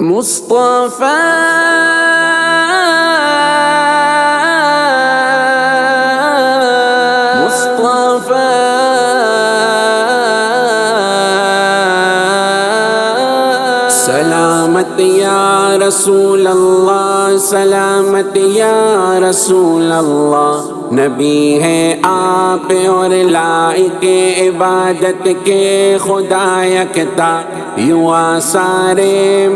مصطفیٰ سلامت یا رسول اللہ، سلامت یا رسول اللہ، نبی ہے آپ اور لائق عبادت کے خدا یکتا، یوں آثار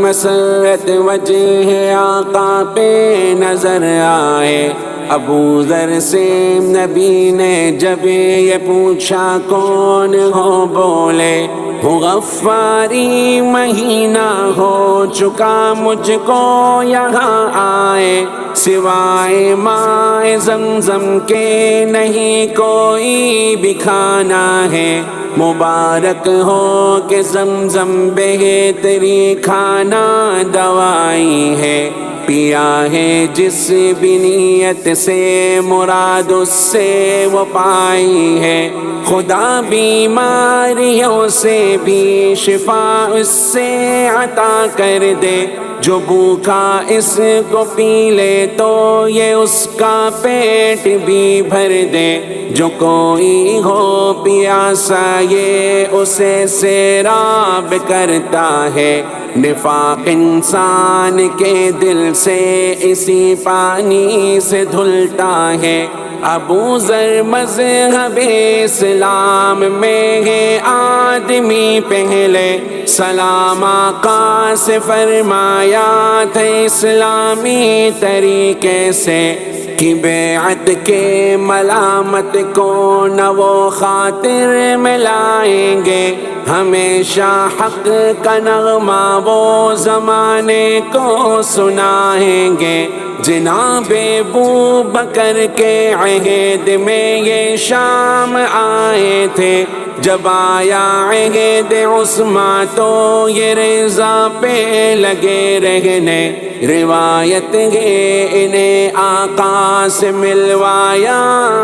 مسرت وجہ آقا پہ نظر آئے۔ ابو ذر سے نبی نے جب یہ پوچھا کون ہو، بولے ہو غفاری، مہینہ ہو چکا مجھ کو یہاں آئے، سوائے ماء زمزم کے نہیں کوئی بھی کھانا ہے، مبارک ہو کہ زمزم بہتری کھانا دوائی ہے، پیا ہے جس بھی نیت سے مراد اس سے وہ پائی ہے، خدا بیماریوں سے بھی شفا اس سے عطا کر دے، جو بھوکا اس کو پی لے تو یہ اس کا پیٹ بھی بھر دے، جو کوئی ہو پیاسا یہ اسے سیراب کرتا ہے، نفاق انسان کے دل سے اسی پانی سے دھلتا ہے۔ ابو ذر مذہب اسلام میں ہے آدمی پہلے، سلام آقا سے فرمایا تھا اسلامی طریقے سے، کہ بیعت کے ملامت کو نہ وہ خاطر میں لائیں گے، ہمیشہ حق کا نغمہ وہ زمانے کو سنائیں گے، جناب ابو بکر کے عہد میں یہ شام آئے تھے، جب آیا عہد عثمان تو یہ رضا پہ لگے رہنے، روایت ہے انہیں آقا سے ملوایا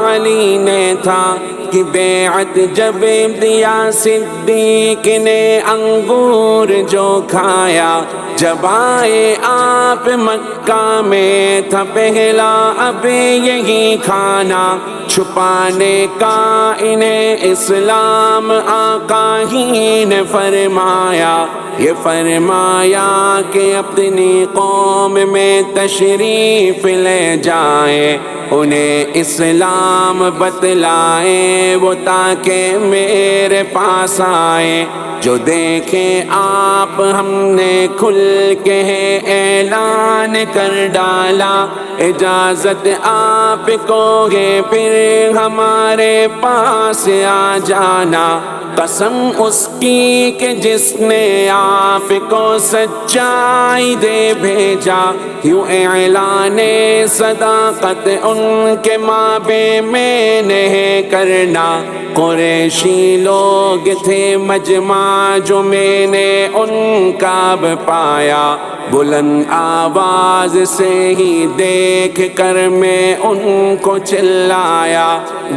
علی نے تھا، کہ بیعت جب دیا صدیق نے انگور جو کھایا، جب آئے آپ مکہ میں تھا پہلا اب یہی کھانا، چھپانے کا انہیں اسلام آقا ہی نے فرمایا، یہ فرمایا کہ اپنی قوم میں تشریف لے جائیں، انہیں اسلام بتلائیں وہ تاکہ میرے پاس آئیں، جو دیکھیں آپ ہم نے کھل کے اعلان کر ڈالا، اجازت آپ کو ہے پھر ہمارے پاس آ جانا، قسم اس کی کہ جس نے آپ کو سچائی دے بھیجا، یوں اعلان صداقت ان کے مابے میں نہیں کرنا، قریشی لوگ تھے مجمع جو میں نے ان کا اب پایا، بلند آواز سے ہی دیکھ کر میں ان کو چلایا،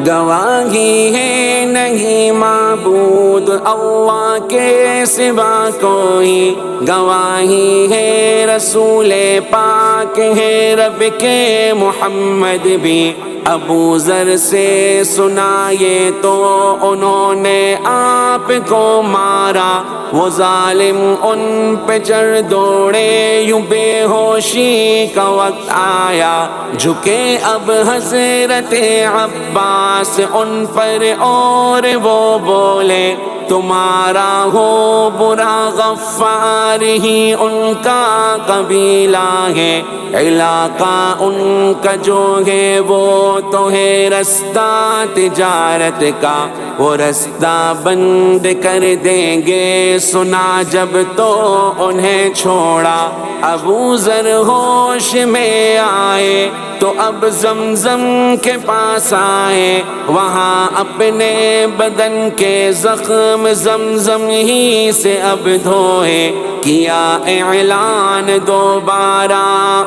گواہی ہے نہیں معبود اللہ کے سوا کوئی، گواہی ہے رسول پاک ہے رب کے محمد بھی، ابو ذر سے سنائے تو انہوں نے آپ کو مارا، وہ ظالم ان پہ چڑھ دوڑے، یوں بے ہوشی کا وقت آیا، جھکے اب حضرت عباس ان پر اور وہ بولے، تمہارا ہو برا غفار ہی ان کا قبیلہ ہے، علاقہ ان کا جو ہے وہ تو ہے رستہ تجارت کا، وہ رستہ بند کر دیں گے، سنا جب تو انہیں چھوڑا، ابو ذر ہوش میں آئے تو اب زمزم کے پاس آئے، وہاں اپنے بدن کے زخم زمزم ہی سے اب دھوئے، کیا اعلان دوبارہ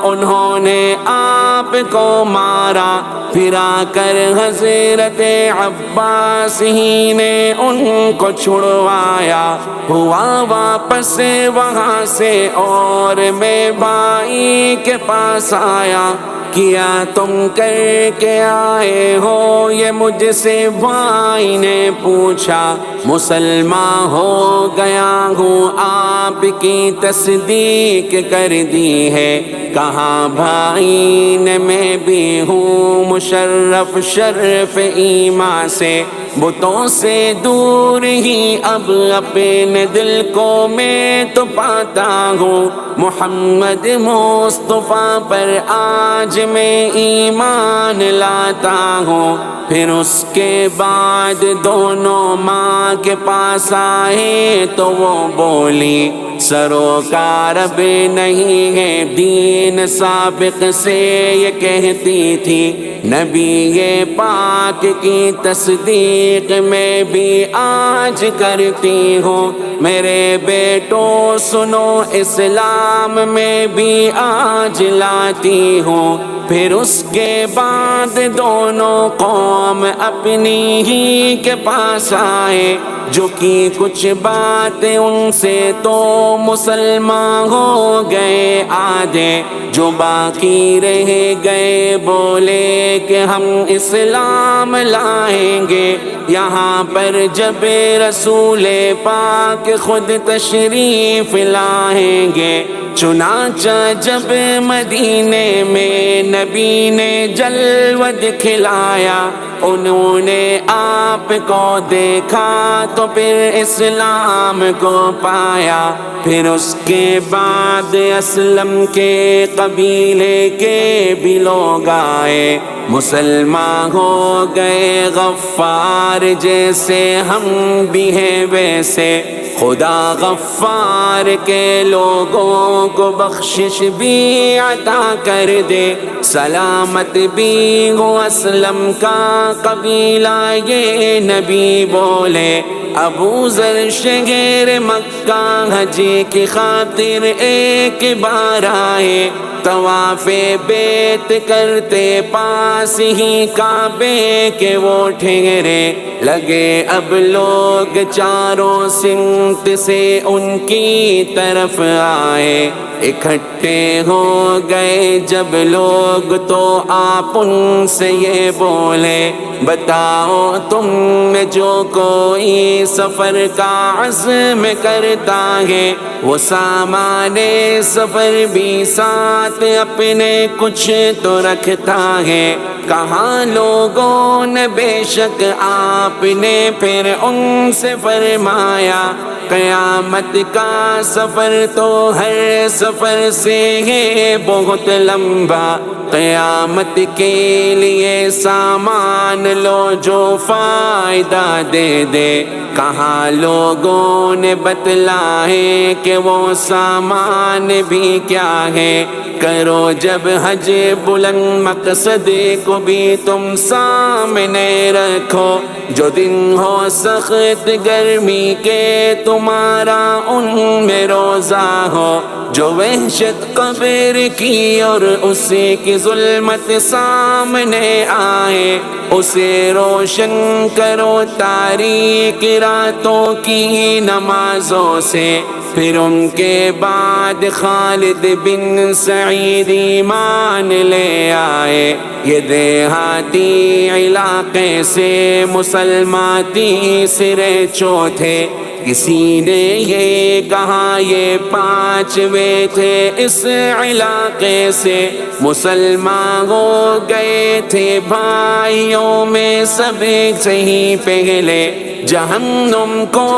انہوں نے آپ کو مارا، پھر آ کر حضرت عباس ہی نے ان کو چھڑوایا، ہوا واپس وہاں سے اور میں بھائی کے پاس آیا، کیا تم کر کے آئے ہو یہ مجھ سے بھائی نے پوچھا، مسلمان ہو گیا ہوں آپ کی تصدیق کر دی ہے، کہا بھائی نے میں بھی ہوں مشرف شرف ایمان سے، بتوں سے دور ہی اب اپنے دل کو میں تو پاتا ہوں، محمد مصطفیٰ پر آج میں ایمان لاتا ہوں۔ پھر اس کے بعد دونوں ماں کے پاس آئے تو وہ بولی، سروکار اب نہیں ہے دین سابق سے یہ کہتی تھی، نبی یہ پاک کی تصدیق میں بھی آج کرتی ہوں، میرے بیٹوں سنو اسلام میں بھی آج لاتی ہوں۔ پھر اس کے بعد دونوں قوم اپنی ہی کے پاس آئے، جو کی کچھ باتیں ان سے تو مسلمان ہو گئے آدھے، جو باقی رہ گئے بولے کہ ہم اسلام لائیں گے۔ یہاں پر جب رسول پاک خود تشریف لائیں گے، چنانچہ جب مدینے میں نبی نے جلوہ دکھلایا، انہوں نے آپ کو دیکھا تو پھر اسلام کو پایا۔ پھر اس کے بعد اسلم کے قبیلے کے بھی لوگ آئے، مسلمان ہو گئے، غفار جیسے ہم بھی ہیں ویسے، خدا غفار کے لوگوں کو بخشش بھی عطا کر دے، سلامت بھی ہو اسلم کا قبیلہ یہ نبی بولے۔ ابو ذر شہر مکہ حجی کی خاطر ایک بار آئے، طواف بیت کرتے پاس ہی کعبے کے وہ ٹھہرے، لگے اب لوگ چاروں سمت سے ان کی طرف آئے، اکٹھے ہو گئے جب لوگ تو آپ ان سے یہ بولے، بتاؤ تم میں جو کوئی سفر کا عزم کرتا ہے، وہ سامان سفر بھی ساتھ اپنے کچھ تو رکھتا ہے۔ کہاں لوگوں نے بے شک آپ نے پھر ان سے فرمایا، قیامت کا سفر تو ہر سفر سے ہے بہت لمبا، قیامت کے لیے سامان لو جو فائدہ دے دے۔ کہاں لوگوں نے بتلائے کہ وہ سامان بھی کیا ہے، کرو جب حج بلند مقصد کو بھی تم سامنے رکھو، جو دن ہو سخت گرمی کے تمہارا ان میں روزہ ہو، جو وحشت قبر کی اور اسی کی ظلمت سامنے آئے، اسے روشن کرو تاریک راتوں کی نمازوں سے۔ پھر ان کے بعد خالد بن سعید ایمان لے آئے، یہ دیہاتی علاقے سے مسلمان تیسرے چوتھے، کسی نے یہ کہا یہ پانچویں تھے اس علاقے سے، مسلمان ہو گئے تھے بھائیوں میں سب سے ہی پہلے۔ جہنم کو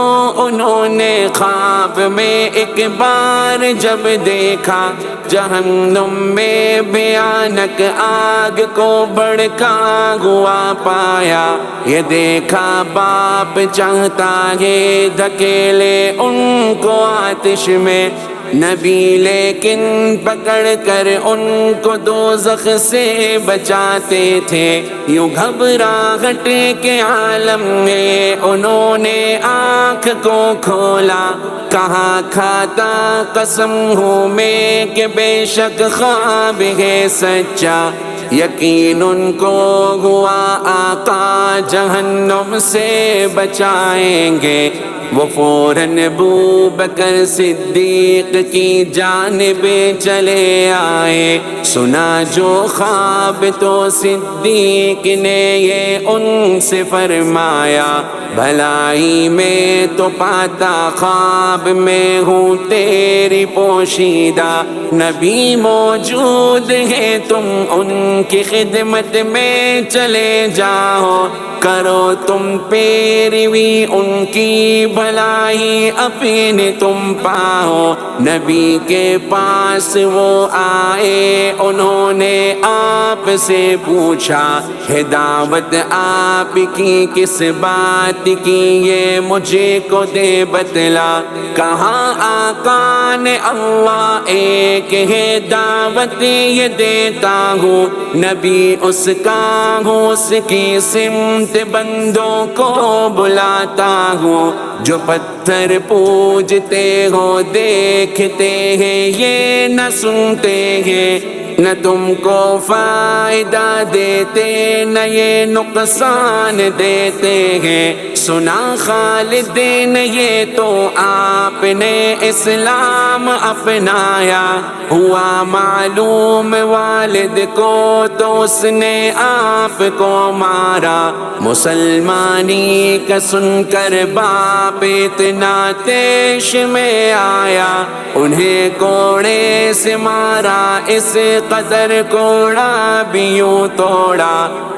انہوں نے خواب میں ایک بار جب دیکھا، جہنم میں بھیانک آگ کو بھڑکا ہوا پایا، یہ دیکھا باپ چاہتا ہے دھکیلے ان کو آتش میں، نبی لیکن پکڑ کر ان کو دوزخ سے بچاتے تھے۔ یوں گھبراہٹ کے عالم میں انہوں نے آنکھ کو کھولا، کہا کھاتا قسم ہوں میں کہ بے شک خواب ہے سچا، یقین ان کو ہوا آقا جہنم سے بچائیں گے۔ وہ فوراً ابوبکر صدیق کی جانب چلے آئے، سنا جو خواب تو صدیق نے یہ ان سے فرمایا، بھلائی میں تو پاتا خواب میں ہوں تیری پوشیدہ، نبی موجود ہے تم ان کی خدمت میں چلے جاؤ، کرو تم پیروی ان کی بھلائی اپنی تم پاؤ۔ نبی کے پاس وہ آئے، انہوں نے آپ سے پوچھا، ہے دعوت آپ کی کس بات کی یہ مجھے کو دے بتلا۔ کہا آقا نے اللہ ایک ہے دعوت یہ دیتا ہوں، نبی اس کا ہوں، اس کی سمت بندوں کو بلاتا ہوں، جو پتھر پوجتے ہو دیکھتے ہیں یہ نہ سنتے ہیں، نہ تم کو فائدہ دیتے نہ یہ نقصان دیتے ہیں۔ سنا خالد نے یہ تو آپ نے اسلام اپنایا، ہوا معلوم والد کو تو اس نے آپ کو مارا، مسلمانی کا سن کر باپ اتنا تیش میں آیا، انہیں کوڑے سے مارا، اس قدر کوڑا بھی یوں توڑا،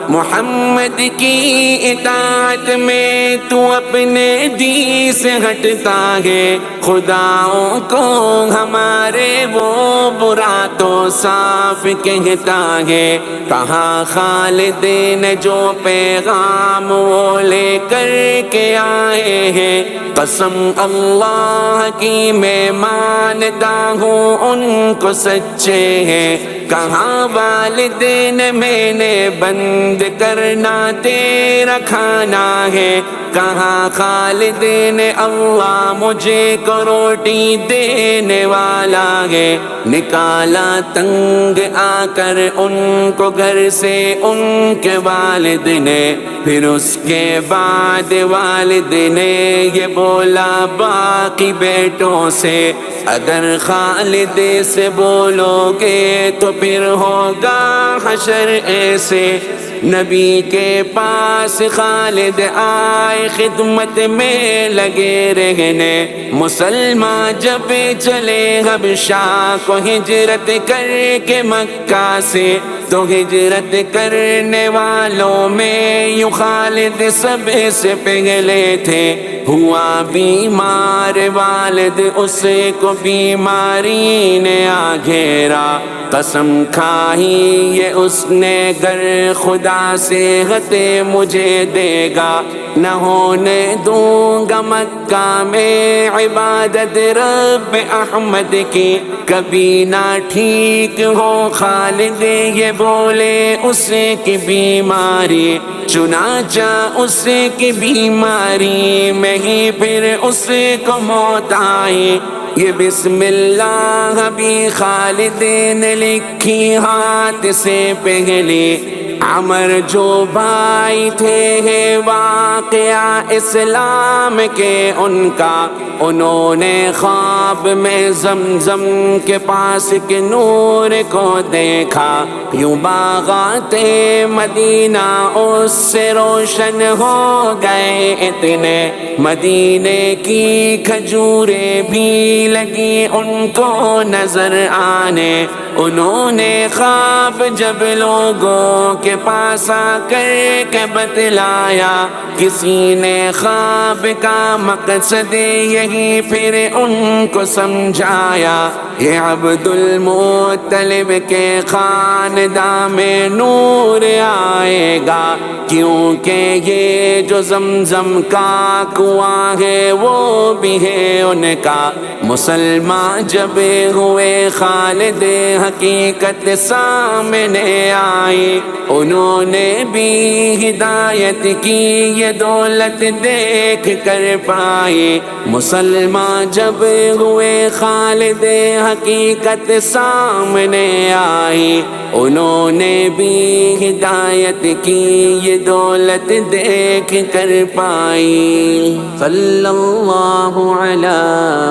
محمد کی اطاعت میں تو اپنے دین سے ہٹتا ہے، خداؤں کو ہمارے وہ برا تو صاف کہتا ہے۔ کہا خالد نے جو پیغام وہ لے کر کے آئے ہیں، قسم اللہ کی میں مانتا ہوں ان کو سچے ہیں۔ کہاں والدین میں نے بند کرنا تیرا کھانا ہے، کہاں خالد نے اللہ مجھے کو روٹی دینے والا ہے، نکالا تنگ آ کر ان کو گھر سے ان کے والد نے، پھر اس کے بعد والد نے یہ بولا باقی بیٹوں سے، اگر خالد سے بولو گے تو پھر ہوگا حشر ایسے۔ نبی کے پاس خالد آئے، خدمت میں لگے رہنے، مسلمان جب چلے حبشہ کو ہجرت کر کے مکہ سے، تو ہجرت کرنے والوں میں یوں خالد سب سے پہلے تھے، ہوا بیمار والد اس کو بیماری نے آ گھیرا، قسم کھائی یہ اس نے گر خدا صحت مجھے دے گا، نہ ہونے دوں گا مکہ میں عبادت رب احمد کی، کبھی نہ ٹھیک ہو خالد یہ بولے اس کی بیماری، چنانچہ اس کی بیماری میں ہی پھر اس کو موت آئی۔ یہ بسم اللہ بھی خالد نے لکھی ہاتھ سے پہلی، عمر جو بھائی تھے واقعہ اسلام کے ان کا، انہوں نے خواب میں زمزم کے پاس کے نور کو دیکھا، یوں باغات مدینہ اس سے روشن ہو گئے اتنے، مدینے کی کھجوریں بھی لگی ان کو نظر آنے، انہوں نے خواب جب لوگوں کے پاس آ کر کے بتلایا، کسی نے خواب کا مقصد یہی پھر ان کو سمجھایا، یہ عبد المطلب کے خاندان میں نور آئے گا، کیونکہ یہ جو زمزم کا کنواں ہے وہ بھی ہے ان کا۔ مسلمان جب ہوئے خالد حقیقت سامنے آئی، انہوں نے بھی ہدایت کی یہ دولت دیکھ کر پائی۔ مسلمان جب ہوئے خالد حقیقت سامنے آئی، انہوں نے بھی ہدایت کی یہ دولت دیکھ کر پائی۔ صلی اللہ علی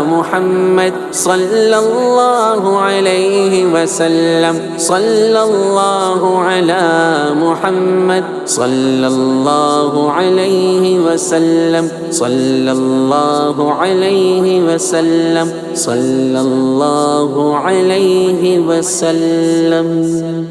محمد صلی اللہ علیہ وسلم، صلی اللہ علی محمد صلی اللہ علیہ وسلم، صلی اللہ علیہ وسلم، صلی اللہ علیہ وسلم۔